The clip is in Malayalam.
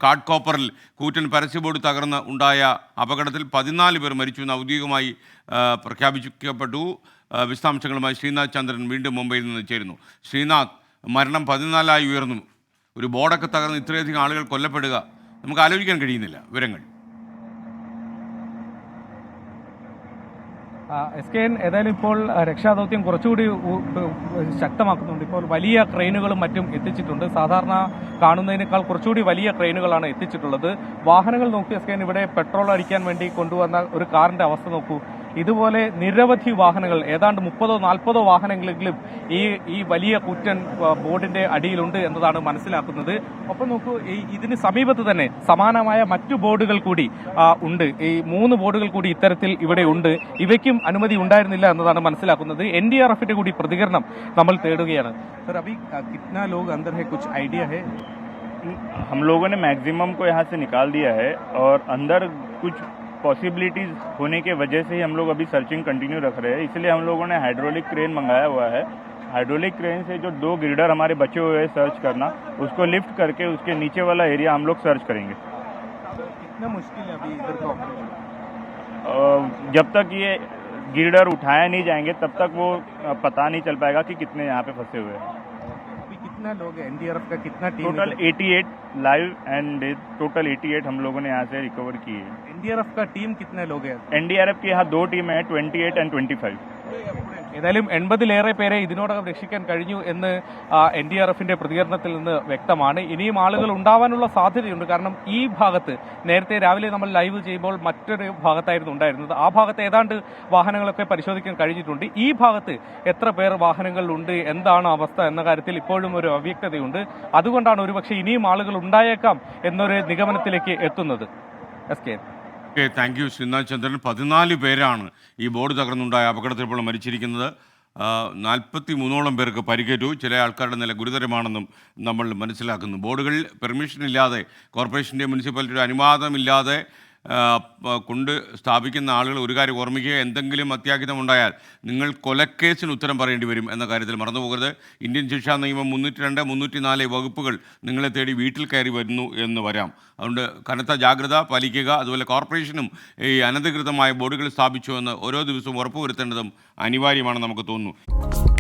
കാട്ട്കോപ്പറിൽ കൂറ്റൻ പരസ്യ ബോർഡ് തകർന്ന് ഉണ്ടായ അപകടത്തിൽ 14 പേർ മരിച്ചുവെന്ന് ഔദ്യോഗികമായി പ്രഖ്യാപിക്കപ്പെട്ടു. വിശദാംശങ്ങളുമായി ശ്രീനാഥ് ചന്ദ്രൻ വീണ്ടും മുംബൈയിൽ നിന്ന് ചേരുന്നു. ശ്രീനാഥ്, മരണം 14ആയി ഉയർന്നു. ഒരു ബോർഡൊക്കെ തകർന്ന് ഇത്രയധികം ആളുകൾ കൊല്ലപ്പെടുക നമുക്ക് ആലോചിക്കാൻ കഴിയുന്നില്ല. വിവരങ്ങൾ SKN ഏതായാലും ഇപ്പോൾ രക്ഷാദൗത്യം കുറച്ചുകൂടി ശക്തമാക്കുന്നുണ്ട്. ഇപ്പോൾ വലിയ ക്രെയിനുകളും മറ്റും എത്തിച്ചിട്ടുണ്ട്. സാധാരണ കാണുന്നതിനേക്കാൾ കുറച്ചുകൂടി വലിയ ക്രെയിനുകളാണ് എത്തിച്ചിട്ടുള്ളത്. വാഹനങ്ങൾ നോക്കി SKN ഇവിടെ പെട്രോൾ അടിക്കാൻ വേണ്ടി കൊണ്ടുവന്ന ഒരു കാറിന്റെ അവസ്ഥ നോക്കൂ. ഇതുപോലെ നിരവധി വാഹനങ്ങൾ, ഏതാണ്ട് 30-40 വാഹനങ്ങളെങ്കിലും ഈ വലിയ കൂറ്റൻ ബോർഡിന്റെ അടിയിലുണ്ട് എന്നതാണ് മനസ്സിലാക്കുന്നത്. ഒപ്പം നോക്കൂ, ഇതിന് സമീപത്ത് തന്നെ സമാനമായ മറ്റു ബോർഡുകൾ കൂടി ഉണ്ട്. ഈ 3 ബോർഡുകൾ കൂടി ഇത്തരത്തിൽ ഇവിടെ ഉണ്ട്. ഇവയ്ക്കും അനുമതി ഉണ്ടായിരുന്നില്ല എന്നതാണ് മനസ്സിലാക്കുന്നത്. NDRFന്റെ കൂടി പ്രതികരണം നമ്മൾ തേടുകയാണ്. സർ, അഭി കിतना लोग अंदर है, कुछ आइडिया है? हम लोगों ने मैक्सिमम को यहाँ से निकाल दिया है और अंदर कुछ पॉसिबिलिटीज होने के वजह से ही हम लोग अभी सर्चिंग कंटिन्यू रख रहे हैं. इसलिए हम लोगों ने हाइड्रोलिक क्रेन मंगाया हुआ है. हाइड्रोलिक क्रेन से जो 2 गिरडर हमारे बचे हुए हैं सर्च करना, उसको लिफ्ट करके उसके नीचे वाला एरिया हम लोग सर्च करेंगे. कितना मुश्किल है अभी इधर का ऑपरेशन? जब तक ये गिरडर उठाया नहीं जाएंगे तब तक वो पता नहीं चल पाएगा कि कितने यहाँ पे फंसे हुए हैं. अभी कितना लोग हैं? NDRF का कितना team? Total 88 live and total 88 हम लोगों ने यहाँ से रिकवर किए हैं. NDRF का टीम कितने लोग हैं? NDRF की यहाँ 2 टीम है, 28 and 25. ഏതായാലും 80-ലേറെ പേരെ ഇതിനോടകം രക്ഷിക്കാൻ കഴിഞ്ഞു എന്ന് NDRFന്റെ പ്രതികരണത്തിൽ നിന്ന് വ്യക്തമാണ്. ഇനിയും ആളുകൾ ഉണ്ടാവാനുള്ള സാധ്യതയുണ്ട്. കാരണം ഈ ഭാഗത്ത് നേരത്തെ രാവിലെ നമ്മൾ ലൈവ് ചെയ്യുമ്പോൾ മറ്റൊരു ഭാഗത്തായിരുന്നു ഉണ്ടായിരുന്നത്. ആ ഭാഗത്ത് ഏതാണ്ട് വാഹനങ്ങളൊക്കെ പരിശോധിക്കാൻ കഴിഞ്ഞിട്ടുണ്ട്. ഈ ഭാഗത്ത് എത്ര പേർ വാഹനങ്ങളിലുണ്ട്, എന്താണ് അവസ്ഥ എന്ന കാര്യത്തിൽ ഇപ്പോഴും ഒരു അവ്യക്തതയുണ്ട്. അതുകൊണ്ടാണ് ഒരുപക്ഷെ ഇനിയും ആളുകൾ ഉണ്ടായേക്കാം എന്നൊരു നിഗമനത്തിലേക്ക് എത്തുന്നത്. താങ്ക് യു ശ്രീനാഥ് ചന്ദ്രൻ. 14 പേരാണ് ഈ ബോർഡ് തകർന്നുണ്ടായ അപകടത്തിൽ ഇപ്പോൾ മരിച്ചിരിക്കുന്നത്. 43ഓളം പേർക്ക് പരിക്കേറ്റു. ചില ആൾക്കാരുടെ നില ഗുരുതരമാണെന്നും നമ്മൾ മനസ്സിലാക്കുന്നു. ബോർഡുകൾ പെർമിഷൻ ഇല്ലാതെ, കോർപ്പറേഷൻ്റെ മുനിസിപ്പാലിറ്റിയുടെ അനുവാദമില്ലാതെ കൊണ്ട് സ്ഥാപിക്കുന്ന ആളുകൾ ഒരു കാര്യം ഓർമ്മിക്കുക, എന്തെങ്കിലും അത്യാഹിതമുണ്ടായാൽ നിങ്ങൾ കൊലക്കേസിന് ഉത്തരം പറയേണ്ടി വരും എന്ന കാര്യത്തിൽ മറന്നുപോകരുത്. ഇന്ത്യൻ ശിക്ഷാ നിയമം 302, 304 വകുപ്പുകൾ നിങ്ങളെ തേടി വീട്ടിൽ കയറി വരുന്നു എന്ന് വരാം. അതുകൊണ്ട് കനത്ത ജാഗ്രത പാലിക്കുക. അതുപോലെ കോർപ്പറേഷനും ഈ അനധികൃതമായ ബോർഡുകൾ സ്ഥാപിച്ചു എന്ന് ഓരോ ദിവസവും ഉറപ്പുവരുത്തേണ്ടതും അനിവാര്യമാണെന്ന് നമുക്ക് തോന്നുന്നു.